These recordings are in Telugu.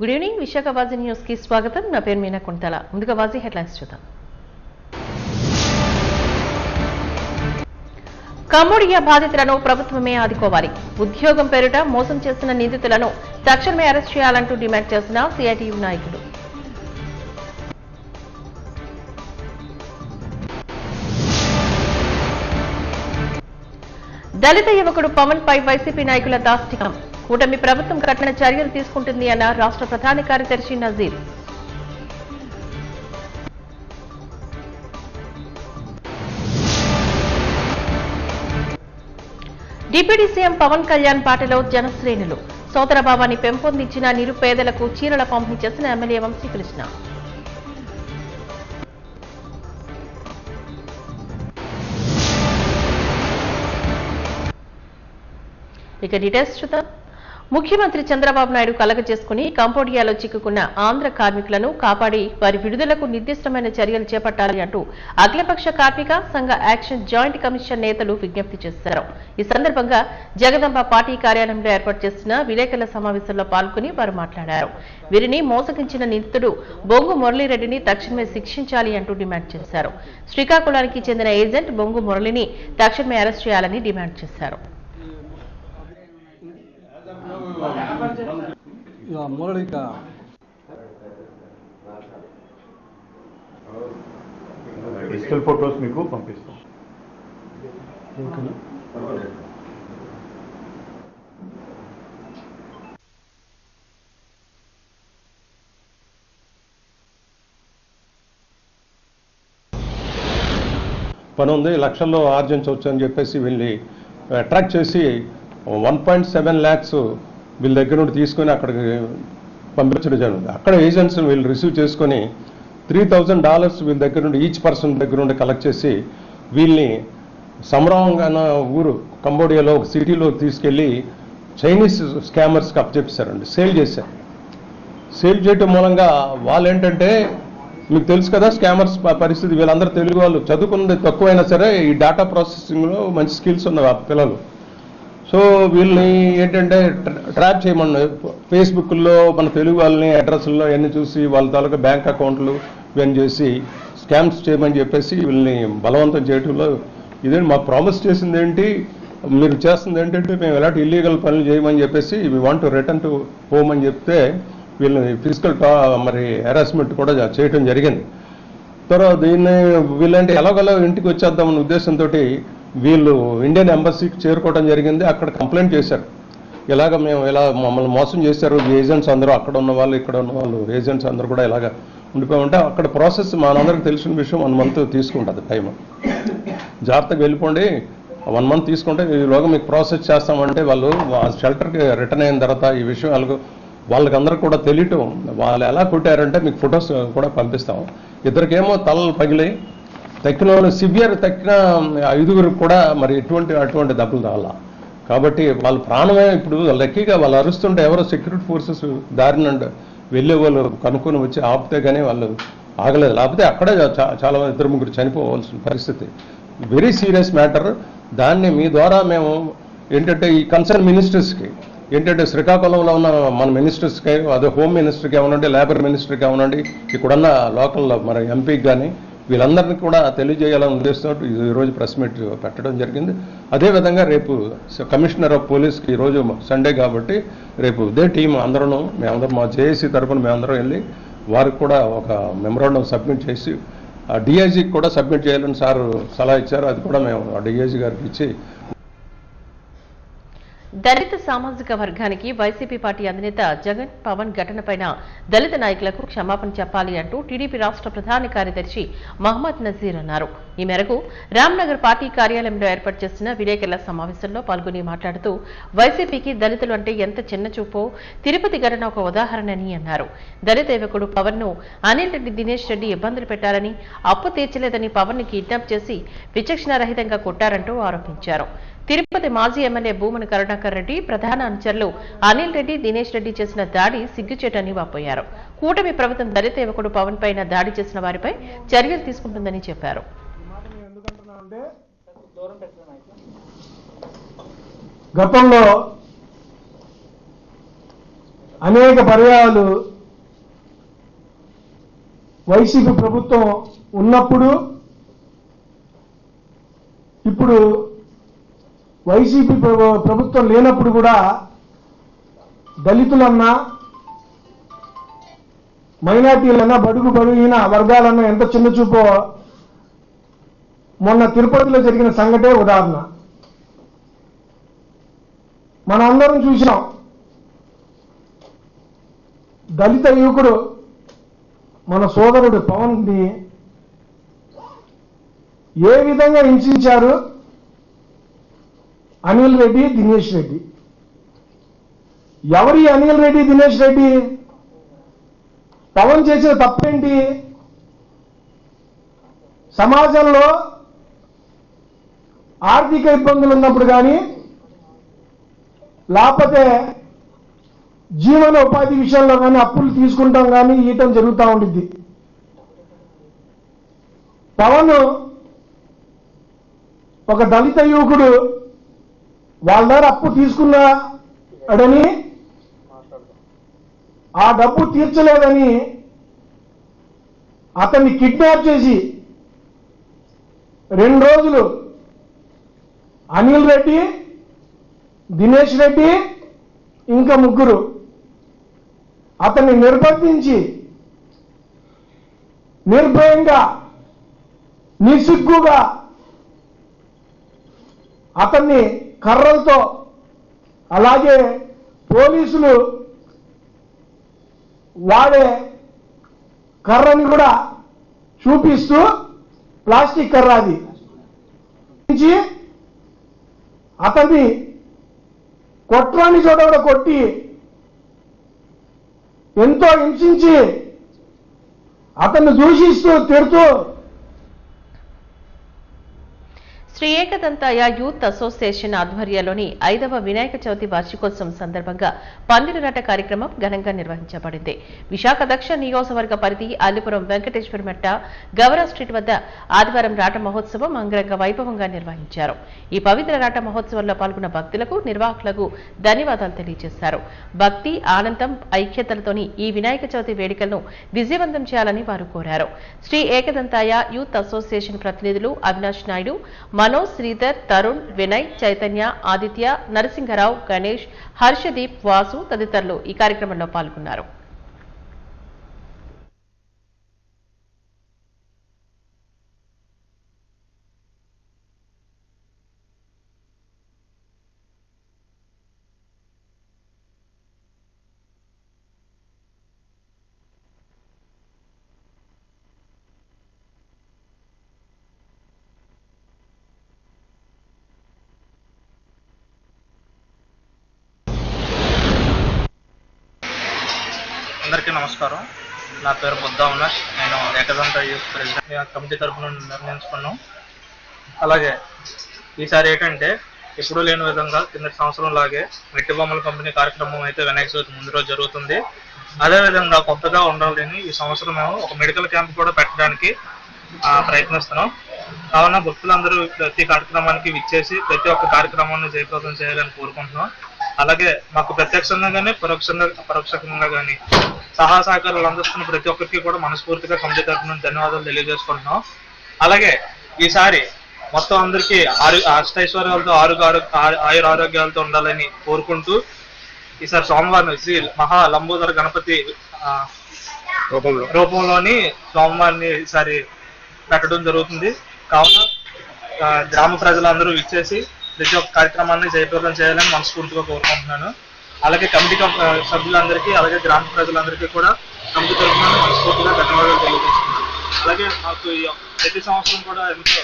గుడ్ ఈవినింగ్ విశాఖ వాజీ న్యూస్ కి స్వాగతం. నా పేరు మీనా కుంతల. ముందుగా వాజీ హెడ్లైన్స్ చూద్దాం. కంబోడియా బాధితులను ప్రభుత్వమే ఆదుకోవాలి. ఉద్యోగం పేరిట మోసం చేసిన నిందితులను తక్షణమే అరెస్ట్ చేయాలంటూ డిమాండ్ చేసిన సిఐటియు నాయకులు. దళిత యువకుడు పవన్ పై వైసీపీ నాయకుల దాష్టికం. కూటమి ప్రభుత్వం కఠిన చర్యలు తీసుకుంటుంది అన్న రాష్ట్ర ప్రధాన కార్యదర్శి నజీర్. డిప్యూటీ సీఎం పవన్ కళ్యాణ్ పాటలో జనశ్రేణులు. సోదరభావాన్ని పెంపొందించిన నిరుపేదలకు చీరల పంపిణీ చేసిన ఎమ్మెల్యే వంశీకృష్ణ. ఇక డీటెయిల్స్ చూద్దాం. ముఖ్యమంత్రి చంద్రబాబు నాయుడు కలగజేసుకుని కంబోడియాలో చిక్కుకున్న ఆంధ్ర కార్మికులను కాపాడి వారి విడుదలకు నిర్దిష్టమైన చర్యలు చేపట్టాలి అంటూ అఖిలపక్ష కార్మిక సంఘ యాక్షన్ జాయింట్ కమిషన్ నేతలు విజ్ఞప్తి చేశారు. ఈ సందర్భంగా జగదంబ పార్టీ కార్యాలయంలో ఏర్పాటు చేసిన విలేకరుల సమావేశంలో పాల్గొని వారు మాట్లాడారు. వీరిని మోసగించిన నిందితుడు బొంగు మురళీరెడ్డిని తక్షణమే శిక్షించాలి అంటూ డిమాండ్ చేశారు. శ్రీకాకుళానికి చెందిన ఏజెంట్ బొంగు మురళిని తక్షణమే అరెస్ట్ చేయాలని డిమాండ్ చేశారు. డిజిటల్ ఫోటోస్ మీకు పంపిస్తాం. పని ఉంది, లక్షల్లో ఆర్జించవచ్చు అని చెప్పేసి వీళ్ళని అట్రాక్ట్ చేసి 1.7 lakhs వీళ్ళ దగ్గర నుండి తీసుకొని అక్కడికి పంపించడం జరిగింది. అక్కడ ఏజెంట్స్ వీళ్ళు రిసీవ్ చేసుకొని $3,000 వీళ్ళ దగ్గర నుండి ఈచ్ పర్సన్ దగ్గర నుండి కలెక్ట్ చేసి వీళ్ళని సమరాంగాన ఊరు కంబోడియాలో ఒక సిటీలో తీసుకెళ్ళి చైనీస్ స్కామర్స్కి అప్పచెప్పారండి. సేల్ చేశారు. సేల్ చేయటం మూలంగా వాళ్ళు ఏంటంటే మీకు తెలుసు కదా స్కామర్స్ పరిస్థితి. వీళ్ళందరూ తెలుగు వాళ్ళు, చదువుకున్నది తక్కువైనా సరే ఈ డేటా ప్రాసెసింగ్లో మంచి స్కిల్స్ ఉన్న పిల్లలు. సో వీళ్ళని ఏంటంటే ట్రాప్ చేయమన్నా ఫేస్బుక్లో మన తెలుగు వాళ్ళని అడ్రస్లో అన్నీ చూసి వాళ్ళ తాలూకా బ్యాంక్ అకౌంట్లు ఇవన్నీ చేసి స్కామ్స్ చేయమని చెప్పేసి వీళ్ళని బలవంతం చేయటంలో ఇదేంటి మాకు ప్రామిస్ చేసింది ఏంటి, మీరు చేస్తుంది ఏంటంటే మేము ఎలాంటి ఇల్లీగల్ పనులు చేయమని చెప్పేసి we want to return to home అని చెప్తే వీళ్ళని ఫిజికల్ మరి హెరాస్మెంట్ కూడా చేయటం జరిగింది. తర్వాత దీన్ని వీళ్ళంటే ఎలాగోలా ఇంటికి వచ్చేద్దామన్న ఉద్దేశంతో వీళ్ళు ఇండియన్ ఎంబసీకి చేరుకోవడం జరిగింది. అక్కడ కంప్లైంట్ చేశారు, ఇలాగ మేము ఇలా మమ్మల్ని మోసం చేశారు ఏజెంట్స్ అందరూ, అక్కడ ఉన్న వాళ్ళు ఇక్కడ ఉన్న వాళ్ళు ఏజెంట్స్ అందరూ కూడా ఇలాగ ఉండిపోయి అక్కడ ప్రాసెస్ మనందరికీ తెలిసిన విషయం 1 month తీసుకుంటుంది టైం. జాగ్రత్తగా వెళ్ళిపోండి, 1 month తీసుకుంటే ఈలోగా మీకు ప్రాసెస్ చేస్తామంటే వాళ్ళు షెల్టర్కి రిటర్న్ అయిన తర్వాత ఈ విషయం వాళ్ళకందరూ కూడా తెలియటం, వాళ్ళు ఎలా కొట్టారంటే మీకు ఫొటోస్ కూడా పంపిస్తాం. ఇద్దరికేమో తలలు పగిలాయి, తక్కిన వాళ్ళు సివియర్ తక్కిన 5గురికి కూడా మరి అటువంటి దెబ్బలు రావాల. కాబట్టి వాళ్ళ ప్రాణమే ఇప్పుడు లక్కీగా వాళ్ళు అరుస్తుంటే ఎవరో సెక్యూరిటీ ఫోర్సెస్ దారినండి వెళ్ళే వాళ్ళు కనుక్కొని వచ్చి ఆపితే కానీ వాళ్ళు ఆగలేదు. లేకపోతే అక్కడే చాలా 2-3 చనిపోవాల్సిన పరిస్థితి. Very serious matter. దాన్ని మీ ద్వారా మేము ఏంటంటే ఈ కన్సర్న్ మినిస్టర్స్కి ఏంటంటే శ్రీకాకుళంలో ఉన్న మన మినిస్టర్స్కి, అదే హోమ్ మినిస్టర్కి ఏమనండి, లేబర్ మినిస్టర్కి ఏమనండి, ఇక్కడున్న లోకల్ మరి ఎంపీకి కానీ వీళ్ళందరినీ కూడా తెలియజేయాలని ఉద్దేశంతో ఈరోజు ప్రెస్ మీట్ పెట్టడం జరిగింది. అదేవిధంగా రేపు కమిషనర్ ఆఫ్ పోలీస్కి ఈరోజు సండే కాబట్టి రేపు ఇదే టీం మేమందరం మా జేఏసీ తరఫున మేమందరం వెళ్ళి వారికి కూడా ఒక మెమరాండం సబ్మిట్ చేసి డిఐజీకి కూడా సబ్మిట్ చేయాలని సార్ సలహా ఇచ్చారు. అది కూడా మేము డిఐజీ గారికి ఇచ్చి దళిత సామాజిక వర్గానికి వైసీపీ పార్టీ అధినేత జగన్ పవన్ ఘటనపైన దళిత నాయకులకు క్షమాపణ చెప్పాలి అంటూ టీడీపీ రాష్ట్ర ప్రధాన కార్యదర్శి మహమ్మద్ నజీర్ అన్నారు. ఈ మేరకు రామ్నగర్ పార్టీ కార్యాలయంలో ఏర్పాటు చేసిన విలేకరుల సమావేశంలో పాల్గొని మాట్లాడుతూ వైసీపీకి దళితులు అంటే ఎంత చిన్నచూపో తిరుపతి ఘటన ఒక ఉదాహరణని అన్నారు. దళిత యువకుడు పవన్ ను అనిల్ రెడ్డి, దినేష్ రెడ్డి ఇబ్బందులు పెట్టారని, అప్పు తీర్చలేదని పవన్ ని కిడ్నాప్ చేసి విచక్షణారహితంగా కొట్టారంటూ ఆరోపించారు. తిరుపతి మాజీ ఎమ్మెల్యే భూమన కరుణాకర్ రెడ్డి, ప్రధాన అనుచరులు అనిల్ రెడ్డి, దినేష్ రెడ్డి చేసిన దాడి సిగ్గుచేటని వాపోయారు. కూటమి ప్రభుత్వం దళిత యువకుడు పవన్ పైన దాడి చేసిన వారిపై చర్యలు తీసుకుంటుందని చెప్పారు. గతంలో అనేక పర్యాయాలు వైసీపీ ప్రభుత్వం ఉన్నప్పుడు, ఇప్పుడు వైసీపీ ప్రభుత్వం లేనప్పుడు కూడా దళితులన్నా, మైనార్టీలన్నా, బడుగిన వర్గాలన్నా ఎంత చిన్న చూపో మొన్న తిరుపతిలో జరిగిన సంఘటే ఉదాహరణ. మనందరం చూసినాం. దళిత యువకుడు మన సోదరుడు పవన్ని ఏ విధంగా హింసించారు అనిల్ రెడ్డి, దినేష్ రెడ్డి. ఎవరి అనిల్ రెడ్డి, దినేష్ రెడ్డి? పవన్ చేసిన తప్పేంటి? సమాజంలో ఆర్థిక ఇబ్బందులు ఉన్నప్పుడు కానీ, లేకపోతే జీవన ఉపాధి విషయంలో కానీ అప్పులు తీసుకుంటాం కానీ ఇయటం జరుగుతూ ఉండిద్ది. పవన్ ఒక దళిత యువకుడు వాళ్ళ దగ్గర అప్పు తీసుకున్నాడని, ఆ డబ్బు తీర్చలేదని అతన్ని కిడ్నాప్ చేసి 2 రోజులు అనిల్ రెడ్డి, దినేష్ రెడ్డి ఇంకా ముగ్గురు అతన్ని నిర్బంధించి నిర్భయంగా, నిస్సిగ్గుగా అతన్ని కర్రలతో, అలాగే పోలీసులు వాడే కర్రని కూడా చూపిస్తూ, ప్లాస్టిక్ కర్ర అది అతన్ని కొట్రాని చోట కూడా కొట్టి ఎంతో హింసించి అతన్ని దూషిస్తూ తిడుతూ. శ్రీ ఏకదంతాయ యూత్ అసోసియేషన్ ఆధ్వర్యంలోని 5వ వినాయక చవితి వార్షికోత్సవం సందర్భంగా పందిరిరాట కార్యక్రమం ఘనంగా నిర్వహించబడింది. విశాఖ దక్షిణ నియోజకవర్గ పరిధి అల్లిపురం వెంకటేశ్వర మెట్ట గౌరవ స్ట్రీట్ వద్ద ఆదివారం రాట మహోత్సవం అంగరంగ వైభవంగా నిర్వహించారు. ఈ పవిత్ర రాట మహోత్సవంలో పాల్గొన్న భక్తులకు, నిర్వాహకులకు ధన్యవాదాలు తెలియజేశారు. భక్తి, ఆనందం, ఐక్యతలతోని ఈ వినాయక చవితి వేడుకలను విజయవంతం చేయాలని వారు కోరారు. శ్రీ ఏకదంతాయ యూత్ అసోసియేషన్ ప్రతినిధులు అవినాష్ నాయుడు, మనోజ్, శ్రీధర్, తరుణ్, వినయ్, చైతన్య, ఆదిత్య, నరసింహరావు, గణేష్, హర్షదీప్, వాసు తదితరులు ఈ కార్యక్రమంలో పాల్గొన్నారు. అందరికీ నమస్కారం. నా పేరు బుద్ధా ఉనాష్. నేను ఏకదంతాయ యూత్ ప్రెసిడెంట్ కమిటీ తరఫున నిర్ణయించుకున్నాం. అలాగే ఈసారి ఏంటంటే ఎప్పుడూ లేని విధంగా కిందటి సంవత్సరం లాగే మట్టి బొమ్మల పంపిణీ కార్యక్రమం అయితే వినాయక చవితి ముందు రోజు జరుగుతుంది. అదేవిధంగా కొత్తగా ఉండాలని ఈ సంవత్సరం మేము ఒక మెడికల్ క్యాంప్ కూడా పెట్టడానికి ప్రయత్నిస్తున్నాం. కావున భక్తులందరూ ప్రతి కార్యక్రమానికి విచ్చేసి ప్రతి ఒక్క కార్యక్రమాన్ని జయప్రదం చేయాలని కోరుకుంటున్నాం. అలాగే మాకు ప్రత్యక్షంగా కానీ పరోక్షంగా కానీ సహాయ సహకారాలు అందిస్తున్న ప్రతి ఒక్కరికి కూడా మనస్ఫూర్తిగా కమిటీ తరఫున ధన్యవాదాలు తెలియజేసుకుంటున్నాం. అలాగే ఈసారి మొత్తం అందరికీ అష్టైశ్వర్యాలతో ఆయుర ఆరోగ్యాలతో ఉండాలని కోరుకుంటూ ఈసారి సోమవారం శ్రీ మహా లంబోదర గణపతి రూపంలోని సోమవారిని ఈసారి పెట్టడం జరుగుతుంది. కావున గ్రామ ప్రజలందరూ విచ్చేసి ప్రతి ఒక్క కార్యక్రమాన్ని జయప్రదం చేయాలని మనస్ఫూర్తిగా కోరుకుంటున్నాను. అలాగే కమిటీ సభ్యులందరికీ, అలాగే గ్రామ ప్రజలందరికీ కూడా కమిటీ తరఫున మనస్ఫూర్తిగా ధన్యవాదాలు తెలియజేస్తున్నాను. అలాగే మాకు ప్రతి సంవత్సరం కూడా ఎంతో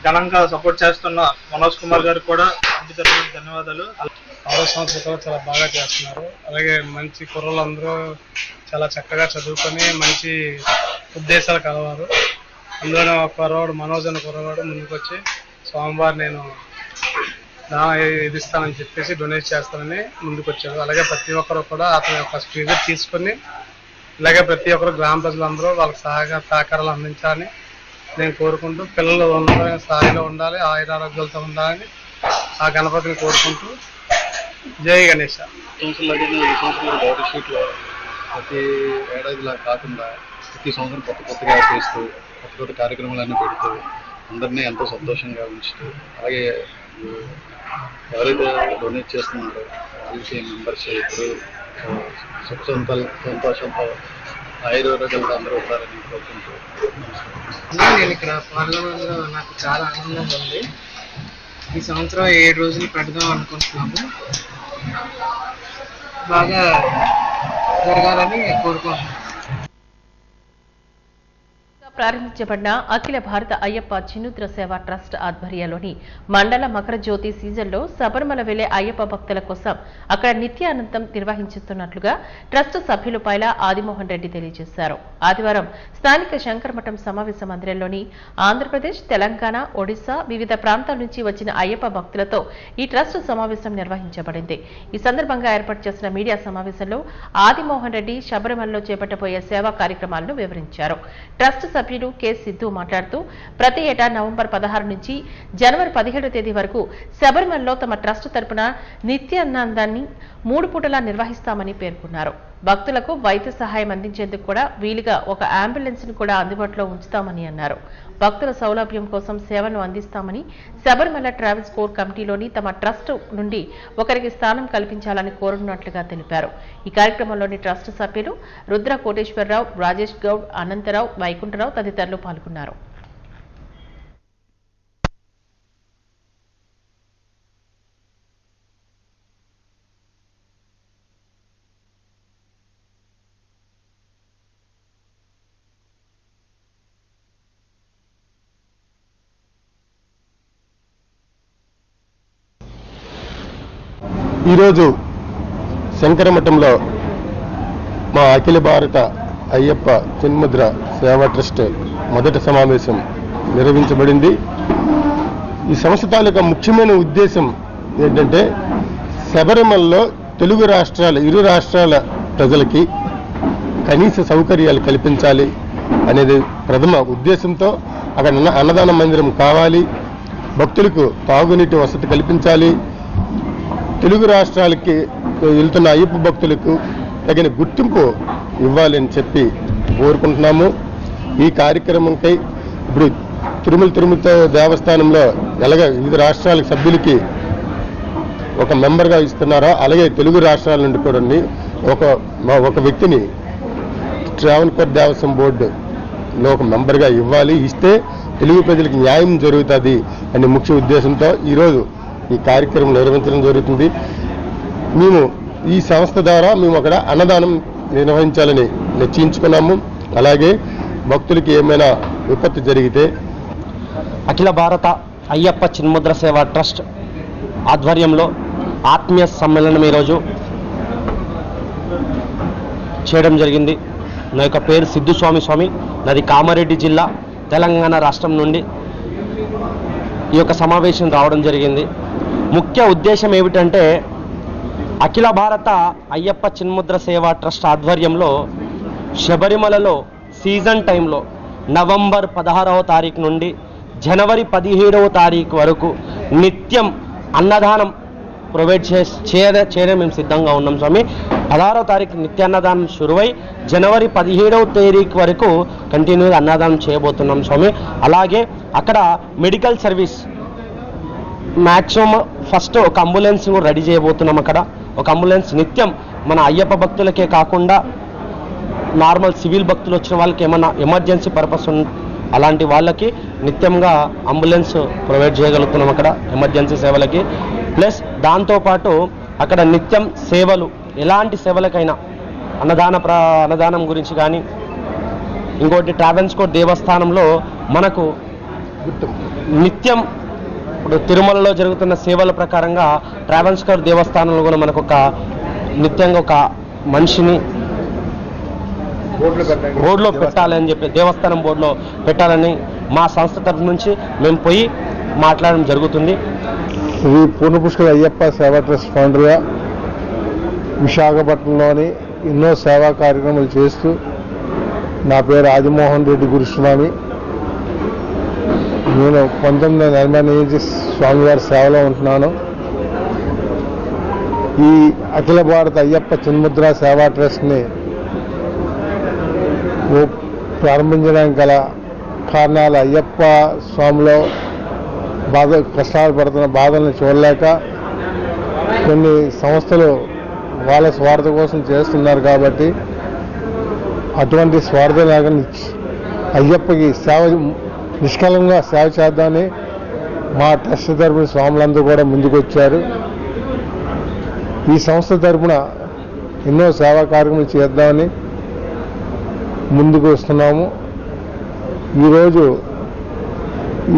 ఘనంగా సపోర్ట్ చేస్తున్న మనోజ్ కుమార్ గారికి కూడా కమిటీ తరఫున ధన్యవాదాలు. 6వ సంవత్సరం కూడా చాలా బాగా చేస్తున్నారు. అలాగే మంచి కుర్రలందరూ చాలా చక్కగా చదువుకొని మంచి ఉద్దేశాలు కలవారు. అందులో కుర్రవాడు మనోజ్ అనే కుర్రవాడు ముందుకు వచ్చి సోమవారం నేను ఇది ఇస్తానని చెప్పేసి డొనేట్ చేస్తానని ముందుకు వచ్చాడు. అలాగే ప్రతి ఒక్కరు కూడా అతని యొక్క స్పీడ్ తీసుకొని ఇలాగే ప్రతి ఒక్కరు గ్రామ ప్రజలందరూ వాళ్ళకి సహకారాలు అందించాలని నేను కోరుకుంటూ, పిల్లలు ఉన్నతమైన స్థాయిలో ఉండాలి, ఆయురారోగ్యాలతో ఉండాలని ఆ గణపతిని కోరుకుంటూ జై గణేష. ప్రతి ఏడాదిలా కాకుండా ప్రతి సంవత్సరం కొత్తగా చేస్తూ కొత్త కార్యక్రమాలన్నీ పెడుతూ అందరినీ ఎంతో సంతోషంగా ఉంచుతూ, అలాగే ఎవరైతే డొనేట్ చేస్తున్నారో వాళ్ళకి మెంబర్స్ ఇప్పుడు సంతోషంతో ఆయుర్వేదాలతో అందరూ ఉంటారని కోరుకుంటూ. నేను ఇక్కడ పార్లమెంట్లో నాకు చాలా ఆనందంగా ఉంది. ఈ సంవత్సరం 7 రోజులు పెడదాం అనుకుంటున్నాము. బాగా జరగాలని కోరుకుంటున్నాను. ప్రారంభించబడిన అఖిల భారత అయ్యప్ప చిన్నుద్ర సేవా ట్రస్ట్ ఆధ్వర్యంలోని మండల మకర జ్యోతి సీజన్లో శబరిమల వెళ్లే అయ్యప్ప భక్తుల కోసం అక్కడ నిత్యానందం నిర్వహించుతున్నట్లుగా ట్రస్ట్ సభ్యులు పైల ఆదిమోహన్ రెడ్డి తెలియజేశారు. ఆదివారం స్థానిక శంకరమఠం సమావేశ మందిరంలోని ఆంధ్రప్రదేశ్, తెలంగాణ, ఒడిశా వివిధ ప్రాంతాల నుంచి వచ్చిన అయ్యప్ప భక్తులతో ఈ ట్రస్ట్ సమావేశం నిర్వహించబడింది. ఈ సందర్భంగా ఏర్పాటు చేసిన మీడియా సమావేశంలో ఆదిమోహన్ రెడ్డి శబరిమలలో చేపట్టబోయే సేవా కార్యక్రమాలను వివరించారు. ట్రస్ట్ సభ్యులు కె సిద్ధు మాట్లాడుతూ ప్రతి ఏటా నవంబర్ 16 నుంచి జనవరి 17 తేదీ వరకు శబరిమలలో తమ ట్రస్ట్ తరపున నిత్యానందాన్ని 3 పూటలా నిర్వహిస్తామని పేర్కొన్నారు. భక్తులకు వైద్య సహాయం అందించేందుకు కూడా వీలుగా ఒక అంబులెన్స్ ను కూడా అందుబాటులో ఉంచుతామని అన్నారు. భక్తుల సౌలభ్యం కోసం సేవను అందిస్తామని, శబరిమల ట్రావెల్స్ కోర్ కమిటీలోని తమ ట్రస్ట్ నుండి ఒకరికి స్థానం కల్పించాలని కోరుతున్నట్లుగా తెలిపారు. ఈ కార్యక్రమంలోని ట్రస్ట్ సభ్యులు రుద్ర కోటేశ్వరరావు, రాజేష్ గౌడ్, అనంతరావు, వైకుంఠరావు తదితరులు పాల్గొన్నారు. ఈరోజు శంకరమఠంలో మా అఖిల భారత అయ్యప్ప చిన్ముద్ర సేవా ట్రస్ట్ మొదటి సమావేశం నిర్వహించబడింది. ఈ సంస్థ తాలూకా ముఖ్యమైన ఉద్దేశం ఏంటంటే శబరిమలలో తెలుగు రాష్ట్రాల, ఇరు రాష్ట్రాల ప్రజలకి కనీస సౌకర్యాలు కల్పించాలి అనేది ప్రథమ ఉద్దేశంతో అక్కడ అన్నదాన మందిరం కావాలి, భక్తులకు తాగునీటి వసతి కల్పించాలి, తెలుగు రాష్ట్రాలకి వెళ్తున్న అయ్యప్ప భక్తులకు తగిన గుర్తింపు ఇవ్వాలని చెప్పి కోరుకుంటున్నాము. ఈ కార్యక్రమంకై ఇప్పుడు తిరుమల దేవస్థానంలో ఎలాగ వివిధ రాష్ట్రాల సభ్యులకి ఒక మెంబర్గా ఇస్తున్నారో అలాగే తెలుగు రాష్ట్రాల నుండి కూడా ఒక వ్యక్తిని ట్రావెన్కోర్ దేవస్వం బోర్డులో ఒక మెంబర్గా ఇవ్వాలి. ఇస్తే తెలుగు ప్రజలకు న్యాయం జరుగుతుంది అనే ముఖ్య ఉద్దేశంతో ఈరోజు ఈ కార్యక్రమం నిర్వహించడం జరుగుతుంది. మేము ఈ సంస్థ ద్వారా మేము అక్కడ అన్నదానం నిర్వహించాలని నిశ్చయించుకున్నాము. అలాగే భక్తులకి ఏమైనా విపత్తు జరిగితే అఖిల భారత అయ్యప్ప చిన్ముద్ర సేవా ట్రస్ట్ ఆధ్వర్యంలో ఆత్మీయ సమ్మేళనం ఈరోజు చేయడం జరిగింది. నా యొక్క పేరు సిద్ధు స్వామి, నాది కామారెడ్డి జిల్లా, తెలంగాణ రాష్ట్రం నుండి ఈ యొక్క సమావేశం రావడం జరిగింది. ముఖ్య ఉద్దేశం ఏమిటంటే అఖిల భారత అయ్యప్ప చిన్ముద్ర సేవా ట్రస్ట్ ఆధ్వర్యంలో శబరిమలలో సీజన్ టైంలో నవంబర్ 16వ తారీఖు నుండి జనవరి 17వ తారీఖు వరకు నిత్యం అన్నదానం ప్రొవైడ్ చేయడం మేము సిద్ధంగా ఉన్నాం స్వామి. 16వ తారీఖు నిత్యాన్నదానం శురువై జనవరి 17వ తారీఖు వరకు కంటిన్యూగా అన్నదానం చేయబోతున్నాం స్వామి. అలాగే అక్కడ మెడికల్ సర్వీస్ మ్యాక్సిమం ఫస్ట్ ఒక అంబులెన్స్ రెడీ చేయబోతున్నాం. అక్కడ ఒక అంబులెన్స్ నిత్యం మన అయ్యప్ప భక్తులకే కాకుండా నార్మల్ సివిల్ భక్తులు వచ్చిన వాళ్ళకి ఏమన్నా ఎమర్జెన్సీ పర్పస్ అలాంటి వాళ్ళకి నిత్యంగా అంబులెన్స్ ప్రొవైడ్ చేయగలుగుతున్నాం అక్కడ ఎమర్జెన్సీ సేవలకి. ప్లస్ దాంతోపాటు అక్కడ నిత్యం సేవలు, ఎలాంటి సేవలకైనా అన్నదానం గురించి కానీ, ఇంకోటి ట్రావెన్స్కోర్ దేవస్థానంలో మనకు నిత్యం ఇప్పుడు తిరుమలలో జరుగుతున్న సేవల ప్రకారంగా ట్రావెన్స్కోర్ దేవస్థానంలో కూడా మనకు ఒక నిత్యంగా ఒక మనిషిని బోర్డులో పెట్టాలని చెప్పి, దేవస్థానం బోర్డులో పెట్టాలని మా సంస్థ తరఫు నుంచి మేము పోయి మాట్లాడడం జరుగుతుంది. ఇది పూర్ణపుష్కర అయ్యప్ప సేవా ట్రస్ట్ ఫౌండర్గా విశాఖపట్నంలోని ఎన్నో సేవా కార్యక్రమాలు చేస్తూ, నా పేరు ఆదిమోహన్ రెడ్డి గురుస్వామి. నేను 1980 నుంచి స్వామివారి సేవలో ఉంటున్నాను. ఈ అఖిల భారత అయ్యప్ప చిన్ముద్ర సేవా ట్రస్ట్ని ప్రారంభించడానికి గల కారణాలు అయ్యప్ప స్వామిలో కష్టాలు పడుతున్న బాధలను చూడలేక కొన్ని సంస్థలు వాళ్ళ స్వార్థ కోసం చేస్తున్నారు కాబట్టి అటువంటి స్వార్థం లేకుండా అయ్యప్పకి సేవ నిష్కలంగా సేవ చేద్దామని మా ట్రస్ట్ తరపున స్వాములందరూ కూడా ముందుకొచ్చారు. ఈ సంస్థ తరపున ఎన్నో సేవా కార్యక్రమాలు చేద్దామని ముందుకు వస్తున్నాము. ఈరోజు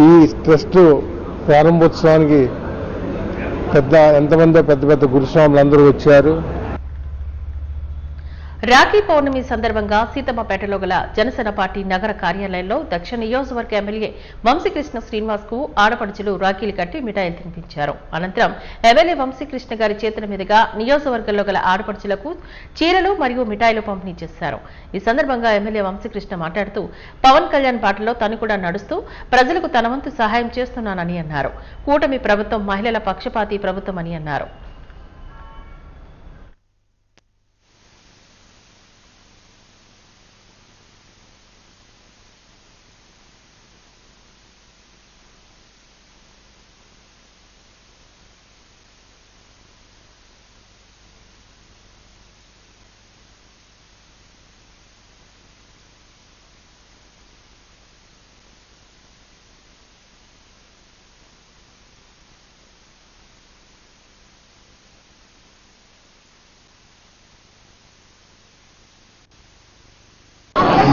ఈ ట్రస్ట్ ప్రారంభోత్సవానికి ఎంతమంది పెద్ద గురుస్వాములందరూ వచ్చారు. రాఖీ పౌర్ణమి సందర్భంగా సీతమ్మపేటలో గల జనసేన పార్టీ నగర కార్యాలయంలో దక్షిణ నియోజకవర్గ ఎమ్మెల్యే వంశీకృష్ణ శ్రీనివాస్ కు ఆడపడుచులు రాఖీలు కట్టి మిఠాయిలు తినిపించారు. అనంతరం ఎమ్మెల్యే వంశీకృష్ణ గారి చేతుల మీదుగా నియోజకవర్గంలో గల ఆడపడుచులకు చీరలు మరియు మిఠాయిలు పంపిణీ చేశారు. ఈ సందర్భంగా ఎమ్మెల్యే వంశీకృష్ణ మాట్లాడుతూ పవన్ కళ్యాణ్ బాటలో తను కూడా నడుస్తూ ప్రజలకు తన వంతు సహాయం చేస్తున్నానని అన్నారు. కూటమి ప్రభుత్వం మహిళల పక్షపాతి ప్రభుత్వం అని అన్నారు.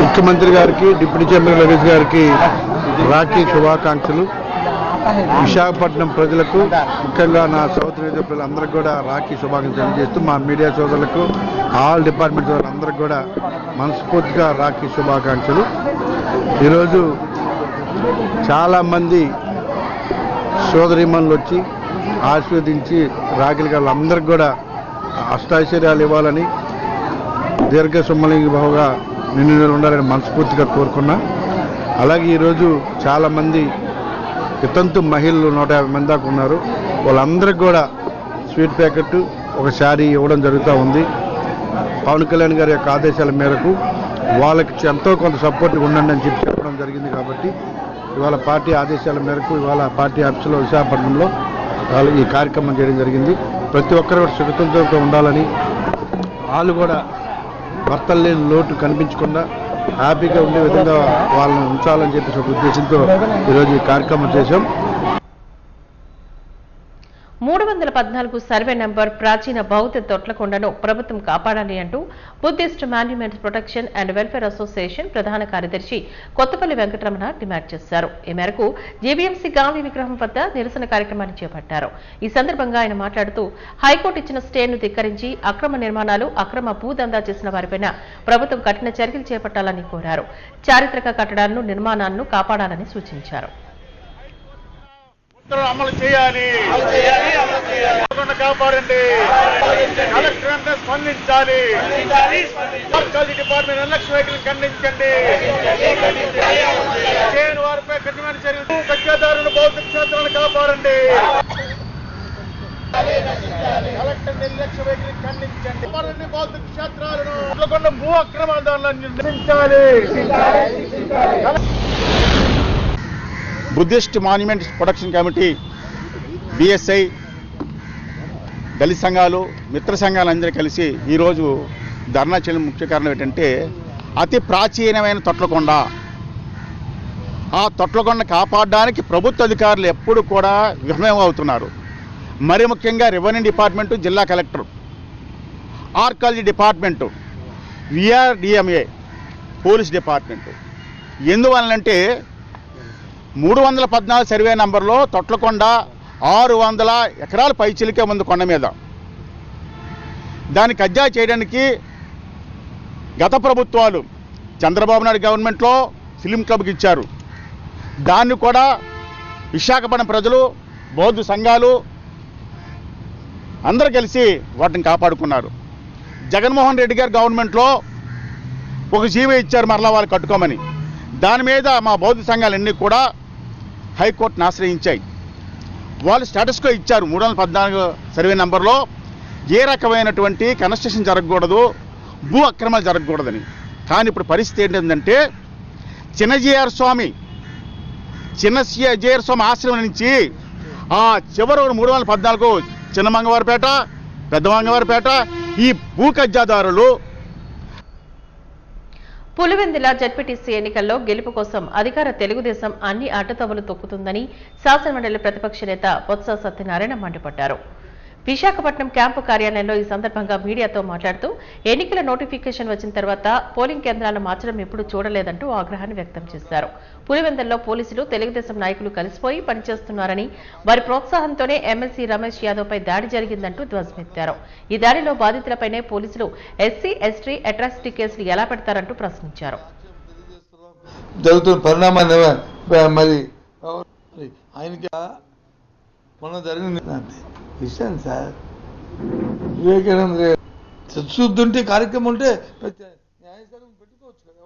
ముఖ్యమంత్రి గారికి, డిప్యూటీ చైర్మన్ రమేష్ గారికి రాఖీ శుభాకాంక్షలు. విశాఖపట్నం ప్రజలకు, ముఖ్యంగా నా సౌత్ రీజియన్ ప్రజలందరికీ కూడా రాఖీ శుభాకాంక్షలు తెలియజేస్తూ మా మీడియా సోదరులకు, ఆల్ డిపార్ట్మెంట్ సోదరులందరికీ కూడా మనస్ఫూర్తిగా రాఖీ శుభాకాంక్షలు. ఈరోజు చాలామంది సోదరీమణులు వచ్చి ఆశీర్వదించి రాఖీలు వాళ్ళందరికీ కూడా అష్టైశ్వర్యాలు ఇవ్వాలని, దీర్ఘ సుమలింగి భావగా నిన్ను ఉండాలని మనస్ఫూర్తిగా కోరుకున్నా. అలాగే ఈరోజు చాలామంది వితంతు మహిళలు 150 మంది దాకా ఉన్నారు. వాళ్ళందరికీ కూడా స్వీట్ ప్యాకెట్, ఒక శారీ ఇవ్వడం జరుగుతూ ఉంది. పవన్ కళ్యాణ్ గారి యొక్క ఆదేశాల మేరకు వాళ్ళకి ఎంతో కొంత సపోర్ట్ ఉండండి అని చెప్పడం జరిగింది. కాబట్టి ఇవాళ పార్టీ ఆదేశాల మేరకు ఇవాళ పార్టీ ఆఫీసులో విశాఖపట్నంలో ఈ కార్యక్రమం చేయడం జరిగింది. ప్రతి ఒక్కరు కూడా సుఖతంతో ఉండాలని, వాళ్ళు కూడా భర్తలు లేని లోటు కనిపించకుండా హ్యాపీగా ఉండే విధంగా వాళ్ళని ఉంచాలని చెప్పేసి ఒక ఉద్దేశంతో ఈరోజు ఈ కార్యక్రమం చేశాం. 314 సర్వే నంబర్ ప్రాచీన బౌద్ధ తొట్లకొండను ప్రభుత్వం కాపాడాలి అంటూ Buddhist monument protection and welfare association ప్రధాన కార్యదర్శి కొత్తపల్లి వెంకటరమణ డిమాండ్ చేశారు. ఈ మేరకు జీవీఎంసీ గాంధీ విగ్రహం వద్ద నిరసన కార్యక్రమాన్ని చేపట్టారు. ఈ సందర్భంగా ఆయన మాట్లాడుతూ హైకోర్టు ఇచ్చిన స్టేను ధిక్కరించి అక్రమ నిర్మాణాలు, అక్రమ భూదందా చేసిన వారిపైన ప్రభుత్వం కఠిన చర్యలు చేపట్టాలని కోరారు. చారిత్రక కట్టడాలను, నిర్మాణాలను కాపాడాలని సూచించారు. అమలు చేయాలి, కాపాడండి, కలెక్టర్ స్పందించాలి, డిపార్ట్మెంట్ నిర్లక్ష్య వైఖరిని ఖండించండి, చేయని వారిపై కఠినమైన చర్యలు, కబ్జాదారులను, భౌతిక క్షేత్రాలను కాపాడండి, కలెక్టర్ నిర్లక్ష్య వైఖరిని ఖండించండి, భౌతిక క్షేత్రాలను భూ అక్రమదారులను నిర్మించాలి. Buddhist monument protection committee, BSI, దళిత సంఘాలు, మిత్ర సంఘాలు అందరూ కలిసి ఈరోజు ధర్నా చేయడం ముఖ్య కారణం ఏంటంటే అతి ప్రాచీనమైన తొట్లకొండ, ఆ తొట్లకొండ కాపాడడానికి ప్రభుత్వ అధికారులు ఎప్పుడు కూడా విఫలం అవుతున్నారు. మరి ముఖ్యంగా రెవెన్యూ డిపార్ట్మెంటు, జిల్లా collector, archaeology department, VRDMA, police department. ఎందువలనంటే 314 సర్వే నంబర్లో తొట్లకొండ 600 ఎకరాల పైచిలికే ఉంది కొండ మీద. దాన్ని కబ్జా చేయడానికి గత ప్రభుత్వాలు చంద్రబాబు నాయుడు గవర్నమెంట్లో ఫిలిం క్లబ్కి ఇచ్చారు. దాన్ని కూడా విశాఖపట్నం ప్రజలు, బౌద్ధ సంఘాలు అందరూ కలిసి వాటిని కాపాడుకున్నారు. జగన్మోహన్ రెడ్డి గారి గవర్నమెంట్లో ఒక జీవో ఇచ్చారు మరలా వాళ్ళు కట్టుకోమని. దాని మీద మా బౌద్ధ సంఘాలన్నీ కూడా హైకోర్టును ఆశ్రయించాయి. వాళ్ళు స్టేటస్కో ఇచ్చారు. 314 సర్వే నంబర్లో ఏ రకమైనటువంటి కన్స్ట్రక్షన్ జరగకూడదు, భూ అక్రమాలు జరగకూడదని. కానీ ఇప్పుడు పరిస్థితి ఏంటంటే చిన్నజీఆర్ స్వామి ఆశ్రమం నుంచి ఆ చివరి 314 చిన్న మంగవారిపేట పెద్ద మంగవారిపేట ఈ భూ కబ్జాదారులు. పులివెందుల జడ్పీటీసీ ఎన్నికల్లో గెలుపు కోసం అధికార తెలుగుదేశం అన్ని అడ్డతవ్వలు తొక్కుతుందని శాసనమండలి ప్రతిపక్ష నేత బొత్స సత్యనారాయణ మండిపడ్డారు. విశాఖపట్నం క్యాంపు కార్యాలయంలో ఈ సందర్భంగా మీడియాతో మాట్లాడుతూ ఎన్నికల నోటిఫికేషన్ వచ్చిన తర్వాత పోలింగ్ కేంద్రాలను మార్చడం ఎప్పుడూ చూడలేదంటూ ఆగ్రహాన్ని వ్యక్తం చేశారు. పులివెందుల్లో పోలీసులు తెలుగుదేశం నాయకులు కలిసిపోయి పనిచేస్తున్నారని, వారి ప్రోత్సాహంతోనే ఎమ్మెల్సీ రమేష్ యాదవ్పై దాడి జరిగిందంటూ ధ్వజమెత్తారు. ఈ దాడిలో బాధితులపైనే పోలీసులు ఎస్సీ ఎస్టీ అట్రాసిటీ కేసులు ఎలా పెడతారంటూ ప్రశ్నించారు. జరుగుతున్న పరిణామాన్ని మరి ఆయనకి మొన్న జరిగిన విషయం సార్, వివేకానంద చచ్చుద్దుంటే కార్యక్రమం ఉంటే న్యాయస్థానం పెట్టుకోవచ్చు కదా,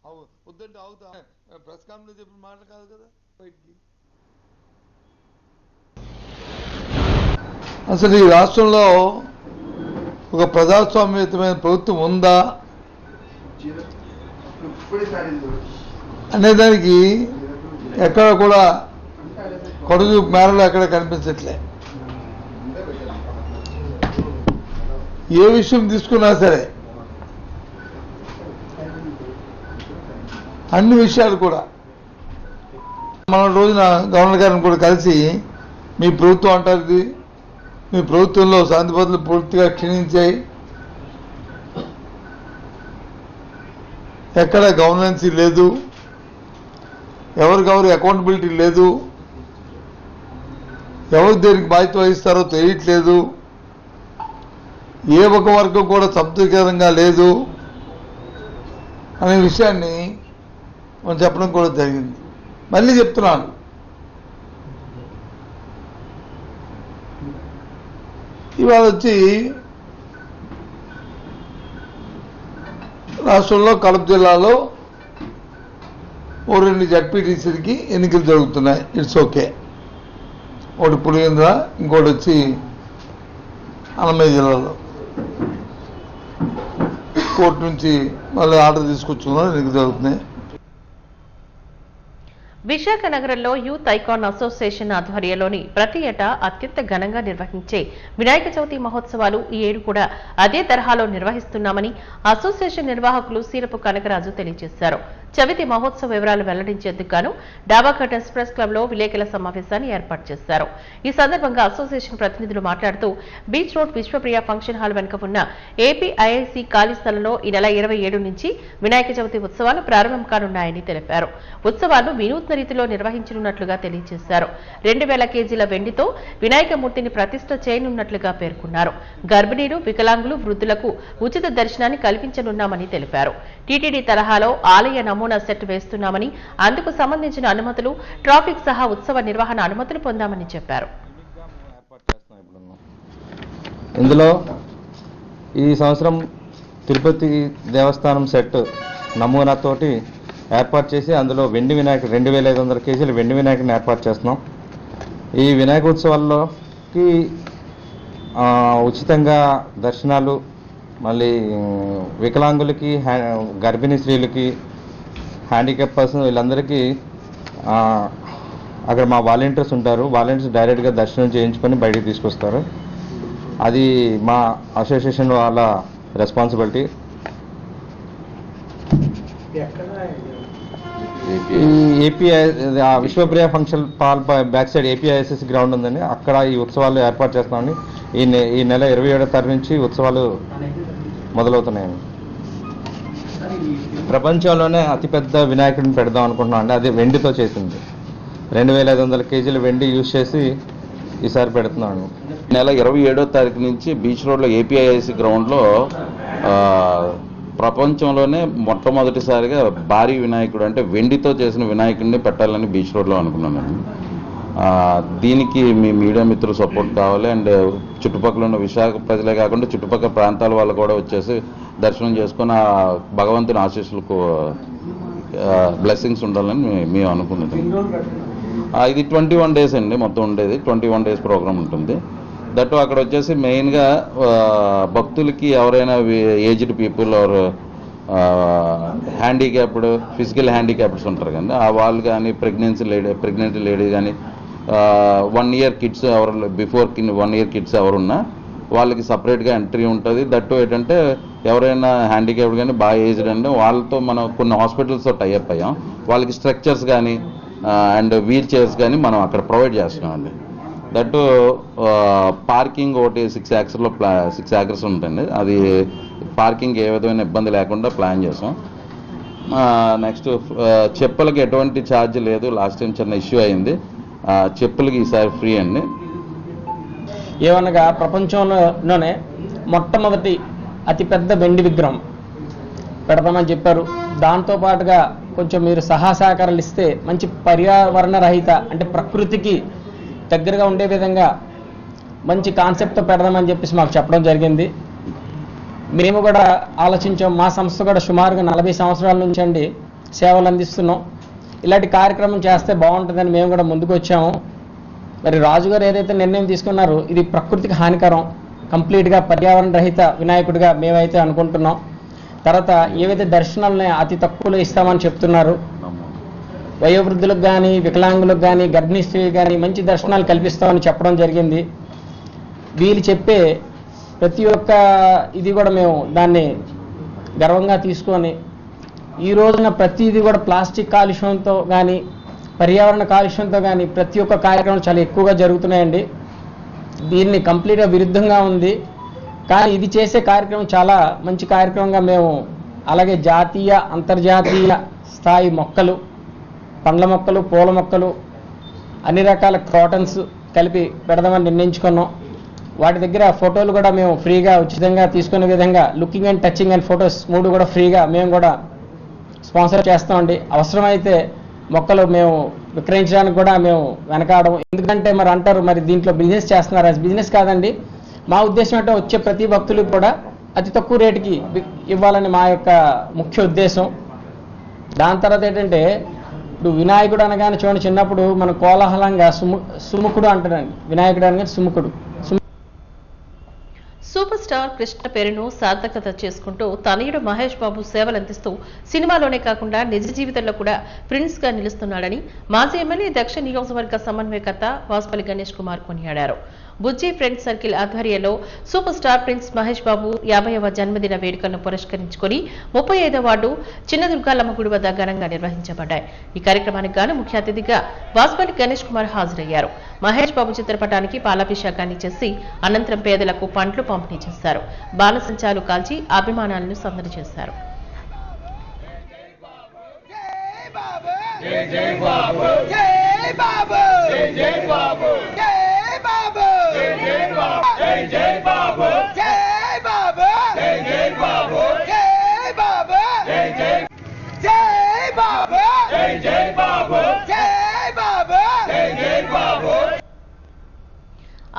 ఎవరు వద్దంటే అవుతా ప్రెస్ కాన్ఫరెన్స్ చెప్పిన మాట కాదు కదా. బయటికి అసలు ఈ రాష్ట్రంలో ఒక ప్రజాస్వామ్యయుతమైన ప్రభుత్వం ఉందా అనేదానికి ఎక్కడ కూడా కొడుకు మేరలో ఎక్కడ కనిపించట్లే. ఏ విషయం తీసుకున్నా సరే అన్ని విషయాలు కూడా మన రోజున గవర్నర్ గారిని కూడా కలిసి మీ ప్రభుత్వం అంటారు ఇది, మీ ప్రభుత్వంలో శాంతి భద్రతలు పూర్తిగా క్షీణించాయి, ఎక్కడ గవర్నెన్స్ లేదు, ఎవరికెవరు అకౌంటబిలిటీ లేదు, ఎవరు దేనికి బాధ్యత వహిస్తారో తెలియట్లేదు, ఏ ఒక వర్గం కూడా సంతృప్తికరంగా లేదు అనే విషయాన్ని మనం చెప్పడం కూడా జరిగింది. మళ్ళీ చెప్తున్నాను, ఇవాళ వచ్చి రాష్ట్రంలో కడప జిల్లాలో ఓ 2 జడ్పీటీసీలకి ఎన్నికలు జరుగుతున్నాయి. It's okay. ఒకటి పులివెందుల, ఇంకోటి వచ్చి అన్నమయ్య జిల్లాలో కోర్టు నుంచి మళ్ళీ ఆర్డర్ తీసుకొచ్చుకున్నారు, ఎన్నికలు జరుగుతున్నాయి. విశాఖ నగరంలో యూత్ ఐకాన్ అసోసియేషన్ ఆధ్వర్యంలోని ప్రతి ఏటా అత్యంత ఘనంగా నిర్వహించే వినాయక చవితి మహోత్సవాలు ఈ ఏడు కూడా అదే తరహాలో నిర్వహిస్తున్నామని అసోసియేషన్ నిర్వాహకులు సీరపు కనకరాజు తెలియజేశారు. చవితి మహోత్సవ వివరాలు వెల్లడించేందుకు గాను డాబాఘట్ ఎక్స్ప్రెస్ క్లబ్ లో విలేకరుల సమావేశాన్ని ఏర్పాటు చేశారు. ఈ సందర్భంగా అసోసియేషన్ ప్రతినిధులు మాట్లాడుతూ beach road Vishwapriya function hall వెనుక ఉన్న ఏపీఐఐసి ఖాళీ స్థలంలో ఈ నెల 27 నుంచి వినాయక చవితి ఉత్సవాలు ప్రారంభం కానున్నాయని తెలిపారు. ఉత్సవాలను వినూత్న రీతిలో నిర్వహించనున్నట్లుగా తెలియజేశారు. 2000 కేజీల వెండితో వినాయకమూర్తిని ప్రతిష్ఠ చేయనున్నట్లుగా పేర్కొన్నారు. గర్భిణీలు, వికలాంగులు, వృద్ధులకు ఉచిత దర్శనాన్ని కల్పించనున్నామని తెలిపారు. టీటీడీ తరహాలో ఆలయ నమూనా సెట్ వేస్తున్నామని, అందుకు సంబంధించిన అనుమతులు, ట్రాఫిక్ సహా ఉత్సవ నిర్వహణ అనుమతులు పొందామని చెప్పారు. ఇందులో ఈ సంవత్సరం తిరుపతి దేవస్థానం సెట్ నమూనాతోటి ఏర్పాటు చేసి అందులో వెండి వినాయకుడు 2500 కేజీల వెండి వినాయకుడిని ఏర్పాటు చేస్తున్నాం. ఈ వినాయక ఉత్సవాల్లోకి ఉచితంగా దర్శనాలు, మళ్ళీ వికలాంగులకి, గర్భిణీ స్త్రీలకి, హ్యాండిక్యాప్ పర్సన్ వీళ్ళందరికీ అక్కడ మా వాలంటీర్స్ ఉంటారు. వాలంటీర్స్ డైరెక్ట్గా దర్శనం చేయించుకొని బయటికి తీసుకొస్తారు. అది మా అసోసియేషన్ వాళ్ళ రెస్పాన్సిబిలిటీ. ఈ API Vishwapriya function hall back side APISS ground ఉందని అక్కడ ఈ ఉత్సవాలు ఏర్పాటు చేస్తామని ఈ నెల 27వ తారీఖు నుంచి ఉత్సవాలు మొదలవుతున్నాయండి. ప్రపంచంలోనే అతిపెద్ద వినాయకుడిని పెడదాం అనుకుంటున్నాం అండి. అది వెండితో చేసింది. 2500 కేజీల వెండి యూజ్ చేసి ఈసారి పెడుతున్నాం. నెల 27వ తారీఖు నుంచి బీచ్ రోడ్లో ఏపీఐఐసి గ్రౌండ్లో ప్రపంచంలోనే మొట్టమొదటిసారిగా భారీ వినాయకుడు అంటే వెండితో చేసిన వినాయకుడిని పెట్టాలని బీచ్ రోడ్లో అనుకున్నాను. దీనికి మీ మీడియా మిత్రులు సపోర్ట్ కావాలి. అండ్ చుట్టుపక్కల ఉన్న విశాఖ ప్రజలే కాకుండా చుట్టుపక్కల ప్రాంతాల వాళ్ళు కూడా వచ్చేసి దర్శనం చేసుకుని ఆ భగవంతుని ఆశీస్సులకు బ్లెస్సింగ్స్ ఉండాలని మేము అనుకున్నది. ఇది 21 days అండి మొత్తం ఉండేది. 21 days ప్రోగ్రామ్ ఉంటుంది. దట్టు అక్కడ వచ్చేసి మెయిన్గా భక్తులకి ఎవరైనా aged people or handicapped physical handicappeds ఉంటారు కానీ వాళ్ళు కానీ ప్రెగ్నెంట్ లేడీ కానీ 1 year కిడ్స్ ఎవరు బిఫోర్ 1 year కిడ్స్ ఎవరున్నా వాళ్ళకి సపరేట్గా ఎంట్రీ ఉంటుంది. దట్టు ఏంటంటే ఎవరైనా హ్యాండిక్యాప్డ్ కానీ బాగా ఏజ్డ్ అంటే వాళ్ళతో మనం కొన్ని హాస్పిటల్స్తో టైఅప్ అయ్యాం. వాళ్ళకి స్ట్రక్చర్స్ కానీ అండ్ వీల్ చైర్స్ కానీ మనం అక్కడ ప్రొవైడ్ చేస్తున్నామండి. దట్టు పార్కింగ్ ఒకటి 6 acres ఉంటుంది. అది పార్కింగ్ ఏ విధమైన ఇబ్బంది లేకుండా ప్లాన్ చేసాం. నెక్స్ట్ చెప్పులకి ఎటువంటి ఛార్జ్ లేదు. లాస్ట్ టైం చిన్న ఇష్యూ అయింది. చెప్పులకి ఈసారి ఫ్రీ అండి. ఏమనగా ప్రపంచంలోనే మొట్టమొదటి అతిపెద్ద వెండి విగ్రహం పెడతామని చెప్పారు. దాంతోపాటుగా కొంచెం మీరు సహకారాలు ఇస్తే మంచి పర్యావరణ రహిత అంటే ప్రకృతికి దగ్గరగా ఉండే విధంగా మంచి కాన్సెప్ట్తో పెడదామని చెప్పేసి మాకు చెప్పడం జరిగింది. మేము కూడా ఆలోచించాం. మా సంస్థ కూడా సుమారుగా 40 సంవత్సరాల నుంచి అండి సేవలు అందిస్తున్నాం. ఇలాంటి కార్యక్రమం చేస్తే బాగుంటుందని మేము కూడా ముందుకు వచ్చాము. మరి రాజుగారు ఏదైతే నిర్ణయం తీసుకున్నారో ఇది ప్రకృతికి హానికరం, కంప్లీట్గా పర్యావరణ రహిత వినాయకుడిగా మేమైతే అనుకుంటున్నాం. తర్వాత ఏవైతే దర్శనాలని అతి తక్కువలో ఇస్తామని చెప్తున్నారు, వయోవృద్ధులకు కానీ వికలాంగులకు కానీ గర్భిణీ స్త్రీలకు కానీ మంచి దర్శనాలు కల్పిస్తామని చెప్పడం జరిగింది. వీళ్ళు చెప్పే ప్రతి ఒక్క ఇది కూడా మేము దాన్ని గర్వంగా తీసుకొని ఈ రోజున ప్రతిదీ కూడా ప్లాస్టిక్ కాలుష్యంతో కానీ పర్యావరణ కాలుష్యంతో కానీ ప్రతి ఒక్క కార్యక్రమం చాలా ఎక్కువగా జరుగుతున్నాయండి. దీన్ని కంప్లీట్గా విరుద్ధంగా ఉంది. కానీ ఇది చేసే కార్యక్రమం చాలా మంచి కార్యక్రమంగా మేము అలాగే జాతీయ అంతర్జాతీయ స్థాయి మొక్కలు, పండ్ల మొక్కలు, పూల మొక్కలు, అన్ని రకాల కాటన్స్ కలిపి పెడదామని నిర్ణయించుకున్నాం. వాటి దగ్గర ఫోటోలు కూడా మేము ఫ్రీగా ఉచితంగా తీసుకునే విధంగా looking and touching and photos 3 కూడా ఫ్రీగా మేము కూడా స్పాన్సర్ చేస్తామండి. అవసరమైతే మొక్కలు మేము విక్రయించడానికి కూడా మేము వెనకాడడం. ఎందుకంటే మరి అంటారు మరి దీంట్లో బిజినెస్ చేస్తున్నారు. అది బిజినెస్ కాదండి. మా ఉద్దేశం అంటే వచ్చే ప్రతి భక్తులకు కూడా అతి తక్కువ రేటుకి ఇవ్వాలని మా యొక్క ముఖ్య ఉద్దేశం. దాని తర్వాత ఏంటంటే ఇప్పుడు వినాయకుడు అనగానే చూడండి, చిన్నప్పుడు మనం కోలాహలంగా సుముఖుడు అంటాడండి. వినాయకుడు అనగానే సుముఖుడు. సూపర్ స్టార్ కృష్ణ పేరును సార్థకత చేసుకుంటూ తనయుడు మహేష్ బాబు సేవలందిస్తూ సినిమాలోనే కాకుండా నిజ జీవితంలో కూడా ప్రిన్స్ గా నిలుస్తున్నాడని మాజీ ఎమ్మెల్యే దక్షిణ నియోజకవర్గ సమన్వయకర్త వాసుపల్లి గణేష్ కుమార్ కొనియాడారు. బుజ్జి ఫ్రెండ్స్ సర్కిల్ ఆధ్వర్యంలో super star prince Mahesh Babu 50వ జన్మదిన వేడుకలను పురస్కరించుకుని 35వ వార్డు చిన్న దుర్గాలమ్మ గుడి వద్ద ఘనంగా నిర్వహించబడ్డాయి. ఈ కార్యక్రమానికి గాను ముఖ్య అతిథిగా వాసుపల్లి గణేష్ కుమార్ హాజరయ్యారు. మహేష్ బాబు చిత్రపటానికి పాలాభిషేకాన్ని చేసి అనంతరం పేదలకు పండ్లు పంపిణీ చేశారు. బాణసంచాలు కాల్చి అభిమానాలను సందడి చేశారు.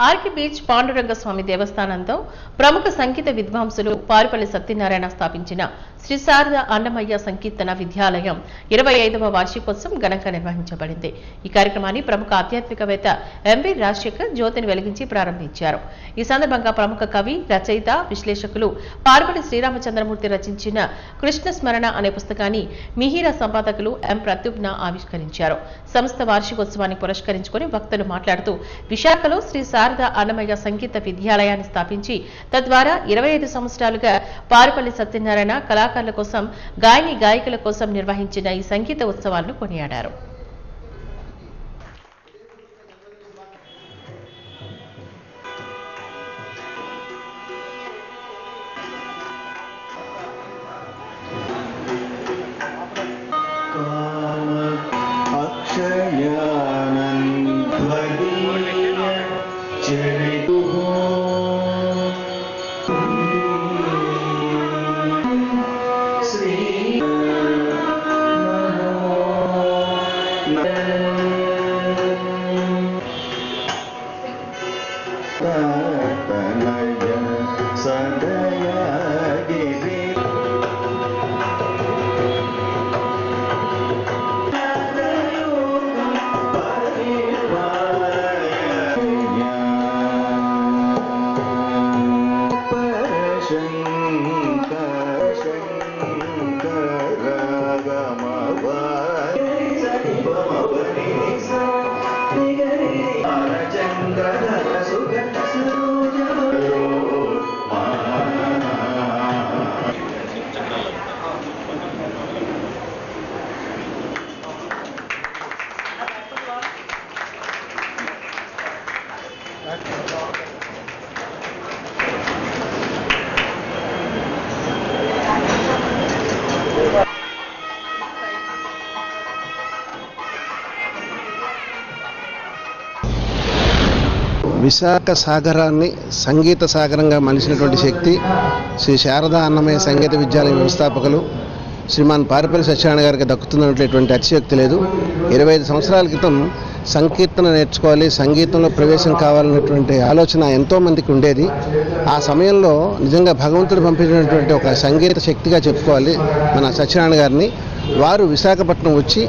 ఆర్కి బీచ్ పాండురంగ స్వామి దేవస్థానంతో ప్రముఖ సంగీత విద్వాంసులు పారుపల్లి సత్యనారాయణ స్థాపించిన శ్రీ శారద అన్నమయ్య సంకీర్తన విద్యాలయం 25వ వార్షికోత్సవం ఘనంగా నిర్వహించబడింది. ఈ కార్యక్రమాన్ని ప్రముఖ ఆధ్యాత్మికవేత్త ఎంవి రాజశేఖర్ జ్యోతిని వెలిగించి ప్రారంభించారు. ఈ సందర్భంగా ప్రముఖ కవి, రచయిత, విశ్లేషకులు పారుపల్లి శ్రీరామచంద్రమూర్తి రచించిన కృష్ణ స్మరణ అనే పుస్తకాన్ని మిహిర సంపాదకులు ఎం ప్రత్యుప్న ఆవిష్కరించారు. సంస్థ వార్షికోత్సవాన్ని పురస్కరించుకుని వక్తలు మాట్లాడుతూ విశాఖలో శ్రీ శారద అన్నమయ్య సంగీత విద్యాలయాన్ని స్థాపించి తద్వారా 25 సంవత్సరాలుగా పారుపల్లి సత్యనారాయణ కళాకారుల కోసం, గాయని గాయకుల కోసం నిర్వహించిన ఈ సంగీత ఉత్సవాలను కొనియాడారు. విశాఖ సాగరాన్ని సంగీత సాగరంగా మలిచినటువంటి శక్తి శ్రీ శారదా అన్నమయ్య సంగీత విద్యాలయం వ్యవస్థాపకులు శ్రీమాన్ పారిపల్లి సత్యనారాయణ గారికి దక్కుతున్నటువంటి అతిశయోక్తి లేదు. 25 సంవత్సరాల క్రితం సంకీర్తన నేర్చుకోవాలి, సంగీతంలో ప్రవేశం కావాలనేటువంటి ఆలోచన ఎంతోమందికి ఉండేది. ఆ సమయంలో నిజంగా భగవంతుడు పంపించినటువంటి ఒక సంగీత శక్తిగా చెప్పుకోవాలి మన సత్యనారాయణ గారిని. వారు విశాఖపట్నం వచ్చి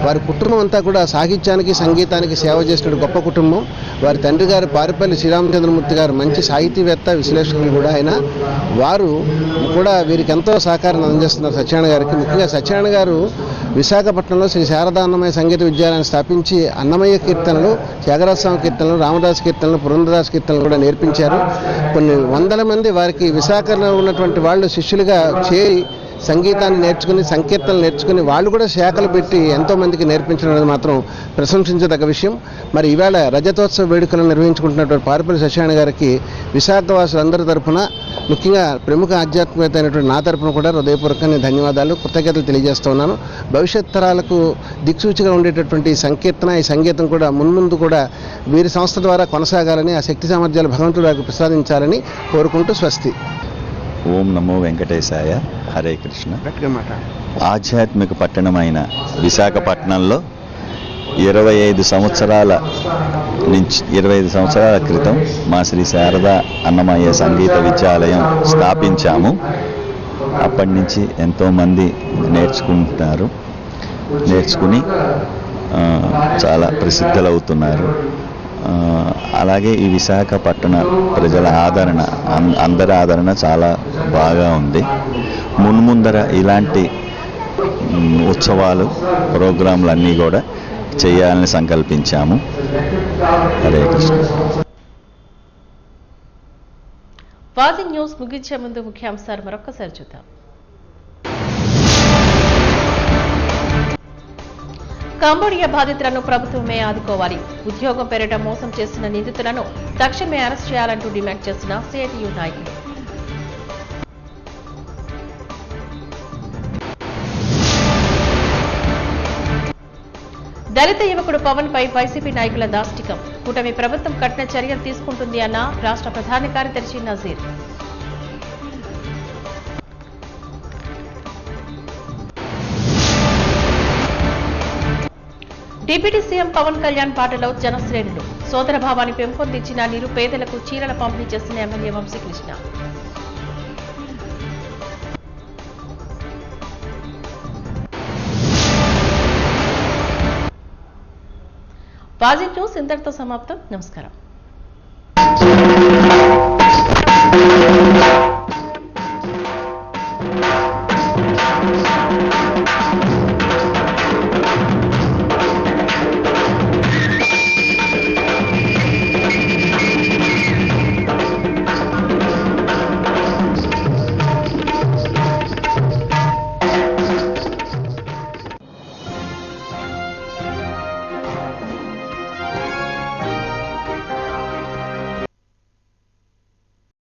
వారి కుటుంబం అంతా కూడా సాహిత్యానికి సంగీతానికి సేవ చేసిన గొప్ప కుటుంబం. వారి తండ్రి గారు పారిపల్లి శ్రీరామచంద్రమూర్తి గారు మంచి సాహితీవేత్త, విశ్లేషకులు కూడా ఆయన. వారు కూడా వీరికి ఎంతో సహకారం అందజేస్తున్నారు సత్యనారాయణ గారికి. ముఖ్యంగా సత్యనారాయణ గారు విశాఖపట్నంలో శ్రీ శారదా అన్నమయ్య సంగీత విద్యాలయాన్ని స్థాపించి అన్నమయ్య కీర్తనలు, త్యాగరాజస్వామి కీర్తనలు, రామదాస్ కీర్తనలు, పురంధరదాస్ కీర్తనలు కూడా నేర్పించారు. కొన్ని వందల మంది వారికి విశాఖలో ఉన్నటువంటి వాళ్ళు శిష్యులుగా చేరి సంగీతాన్ని నేర్చుకుని, సంకీర్తనలు నేర్చుకుని వాళ్ళు కూడా శాఖలు పెట్టి ఎంతోమందికి నేర్పించడం అనేది మాత్రం ప్రశంసించదగ్గ విషయం. మరి ఈవేళ రజతోత్సవ వేడుకలను నిర్వహించుకుంటున్నటువంటి పారిపల్లి సత్యనారాయణ గారికి విశాఖవాసులందరి తరఫున, ముఖ్యంగా ప్రముఖ ఆధ్యాత్మికత అయినటువంటి నా తరఫున కూడా హృదయపూర్వకంగా ధన్యవాదాలు, కృతజ్ఞతలు తెలియజేస్తూ ఉన్నాను. భవిష్యత్ తరాలకు దిక్సూచిగా ఉండేటటువంటి సంకీర్తన, ఈ సంగీతం కూడా మున్ముందు కూడా వీరి సంస్థ ద్వారా కొనసాగాలని, ఆ శక్తి సామర్థ్యాలు భగవంతుడు వారికి ప్రసాదించాలని కోరుకుంటూ స్వస్తి. ఓం నమో వెంకటేశాయ. హరే కృష్ణ. ఆధ్యాత్మిక పట్టణమైన విశాఖపట్నంలో 25 సంవత్సరాల క్రితం మా శ్రీ శారదా అన్నమయ్య సంగీత విద్యాలయం స్థాపించాము. అప్పటి నుంచి ఎంతోమంది నేర్చుకుని చాలా ప్రసిద్ధులవుతున్నారు. అలాగే ఈ విశాఖపట్టణ ప్రజల ఆదరణ, అందరి ఆదరణ చాలా బాగా ఉంది. మున్ముందర ఇలాంటి ఉత్సవాలు, ప్రోగ్రాంలు అన్నీ కూడా చేయాలని సంకల్పించాము. హరే కృష్ణ. వాజీ న్యూస్ ముగించే ముందు ముఖ్యాంశాలు మరొకసారి చూద్దాం. కంబోడియా బాధితులను ప్రభుత్వమే ఆదుకోవాలి. ఉద్యోగం పేరిట మోసం చేస్తున్న నిందితులను తక్షణమే అరెస్ట్ చేయాలంటూ డిమాండ్ చేస్తున్న సిఐటియు నాయకులు. దళిత యువకుడు పవన్ పై వైసీపీ నాయకుల దాష్టికం. కూటమి ప్రభుత్వం కఠిన చర్యలు తీసుకుంటుంది అన్న రాష్ట్ర ప్రధాన కార్యదర్శి నజీర్. డిప్యూటీ సీఎం పవన్ కళ్యాణ్ పాటలో జనశ్రేణులు. సోదర భావాన్ని పెంపొందించిన నిరుపేదలకు చీరల పంపిణీ చేసిన ఎమ్మెల్యే వంశీకృష్ణ. వాజీ న్యూస్ ఇంతటితో సమాప్తం. నమస్కారం.